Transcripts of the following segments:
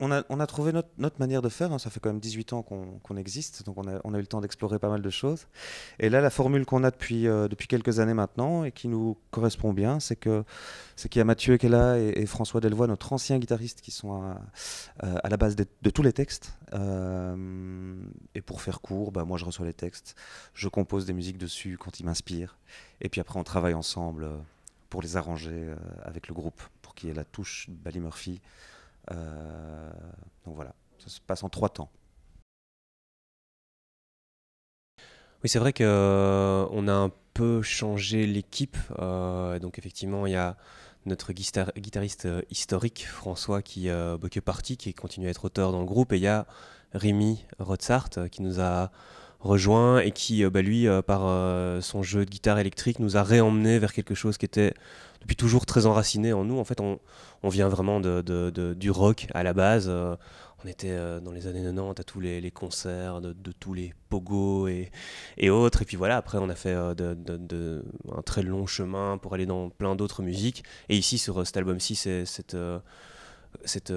On a trouvé notre manière de faire, hein. Ça fait quand même 18 ans qu'on existe, donc on a eu le temps d'explorer pas mal de choses. Et là, la formule qu'on a depuis quelques années maintenant et qui nous correspond bien, c'est qu'il y a Mathieu qui est là et François Delvoye, notre ancien guitariste, qui sont à la base de tous les textes. Et pour faire court, bah, moi je reçois les textes, je compose des musiques dessus quand ils m'inspirent, et puis après on travaille ensemble pour les arranger avec le groupe, pour qu'il y ait la touche Bally Murphy. Euh, donc voilà, ça se passe en 3 temps. Oui, c'est vrai que on a un peu changé l'équipe. Donc effectivement, il y a notre guitariste historique, François, qui est parti, qui continue à être auteur dans le groupe. Et il y a Rémi Rotzart qui nous a rejoint et qui, lui, par son jeu de guitare électrique, nous a réemmené vers quelque chose qui était depuis toujours très enraciné en nous. En fait, on vient vraiment du rock à la base. On était dans les années 90 à tous les concerts de tous les pogos et autres. Et puis voilà, après, on a fait un très long chemin pour aller dans plein d'autres musiques. Et ici, sur cet album-ci, c'est cette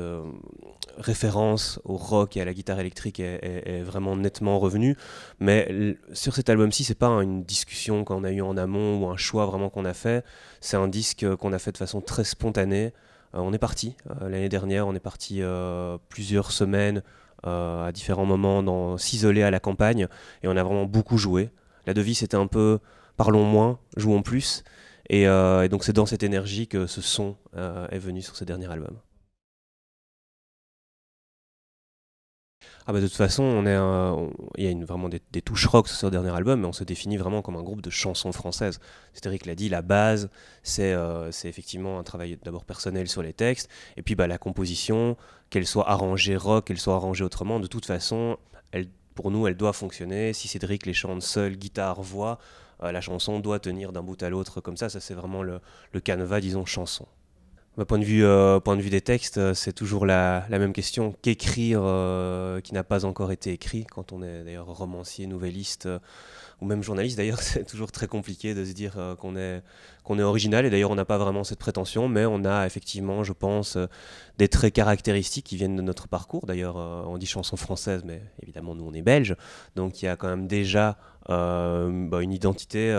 référence au rock et à la guitare électrique est vraiment nettement revenue. Mais sur cet album-ci, c'est pas une discussion qu'on a eue en amont ou un choix vraiment qu'on a fait. C'est un disque qu'on a fait de façon très spontanée. On est parti l'année dernière, on est parti plusieurs semaines à différents moments s'isoler à la campagne et on a vraiment beaucoup joué. La devise était un peu parlons moins, jouons plus. Et donc c'est dans cette énergie que ce son est venu sur ce dernier album. Ah bah de toute façon, il y a vraiment des touches rock sur ce dernier album, mais on se définit vraiment comme un groupe de chansons françaises. Cédric l'a dit, la base, c'est effectivement un travail d'abord personnel sur les textes, et puis bah, la composition, qu'elle soit arrangée rock, qu'elle soit arrangée autrement, de toute façon, pour nous, elle doit fonctionner. Si Cédric les chante seul, guitare, voix, la chanson doit tenir d'un bout à l'autre comme ça c'est vraiment le canevas, disons, chanson. Point de vue des textes, c'est toujours la même question qu'écrire qui n'a pas encore été écrit. Quand on est d'ailleurs romancier, nouvelliste ou même journaliste, d'ailleurs, c'est toujours très compliqué de se dire qu'on est original. Et d'ailleurs, on n'a pas vraiment cette prétention, mais on a effectivement, je pense, des traits caractéristiques qui viennent de notre parcours. D'ailleurs, on dit chanson française, mais évidemment, nous, on est belge. Donc, il y a quand même déjà une identité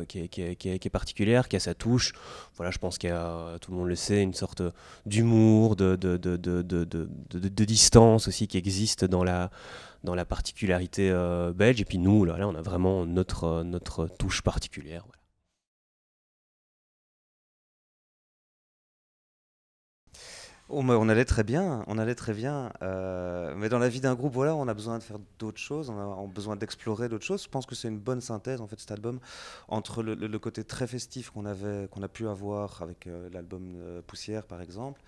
qui est particulière, qui a sa touche. Voilà, je pense qu'il y a, tout le monde le sait, une sorte d'humour, de distance aussi qui existe dans la particularité belge. Et puis nous, là, on a vraiment notre touche particulière. Voilà. Oh, mais on allait très bien. Mais dans la vie d'un groupe, voilà, on a besoin de faire d'autres choses, on a besoin d'explorer d'autres choses. Je pense que c'est une bonne synthèse, en fait, cet album, entre le côté très festif qu'on a pu avoir avec l'album Poussière, par exemple,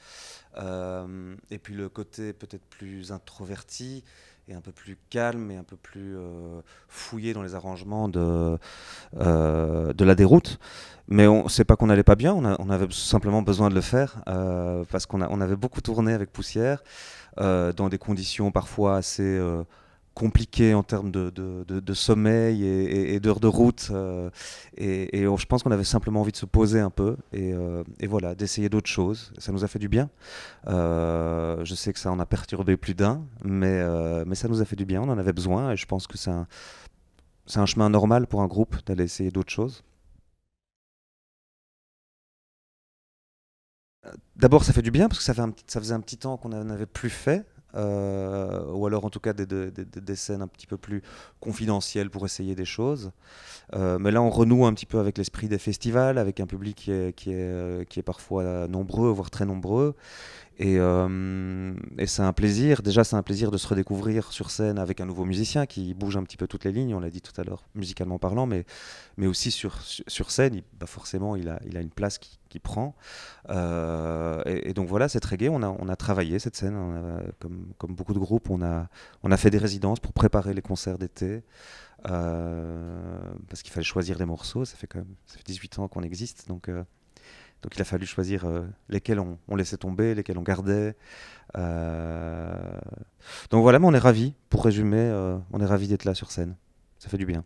et puis le côté peut-être plus introverti et un peu plus calme et un peu plus fouillé dans les arrangements de la déroute. Mais c'est pas qu'on n'allait pas bien, on avait simplement besoin de le faire parce on avait beaucoup tourné avec Poussière dans des conditions parfois assez compliquées en termes de sommeil et d'heures de route. Je pense qu'on avait simplement envie de se poser un peu et voilà, d'essayer d'autres choses. Ça nous a fait du bien. Je sais que ça en a perturbé plus d'un, mais ça nous a fait du bien, on en avait besoin et je pense que c'est un chemin normal pour un groupe d'aller essayer d'autres choses. D'abord, ça fait du bien parce que ça faisait un petit temps qu'on n'avait plus fait, ou alors en tout cas des scènes un petit peu plus confidentielles pour essayer des choses. Mais là, on renoue un petit peu avec l'esprit des festivals, avec un public qui est parfois nombreux, voire très nombreux. Et c'est un plaisir, déjà c'est un plaisir de se redécouvrir sur scène avec un nouveau musicien qui bouge un petit peu toutes les lignes, on l'a dit tout à l'heure, musicalement parlant, mais aussi sur scène, bah forcément il a une place qui prend. Et donc voilà, c'est très gai, on a travaillé cette scène, comme beaucoup de groupes, on a fait des résidences pour préparer les concerts d'été. Parce qu'il fallait choisir des morceaux, ça fait 18 ans qu'on existe, donc il a fallu choisir lesquels on laissait tomber, lesquels on gardait. Euh, Donc voilà, mais on est ravis, pour résumer, on est ravis d'être là sur scène. Ça fait du bien.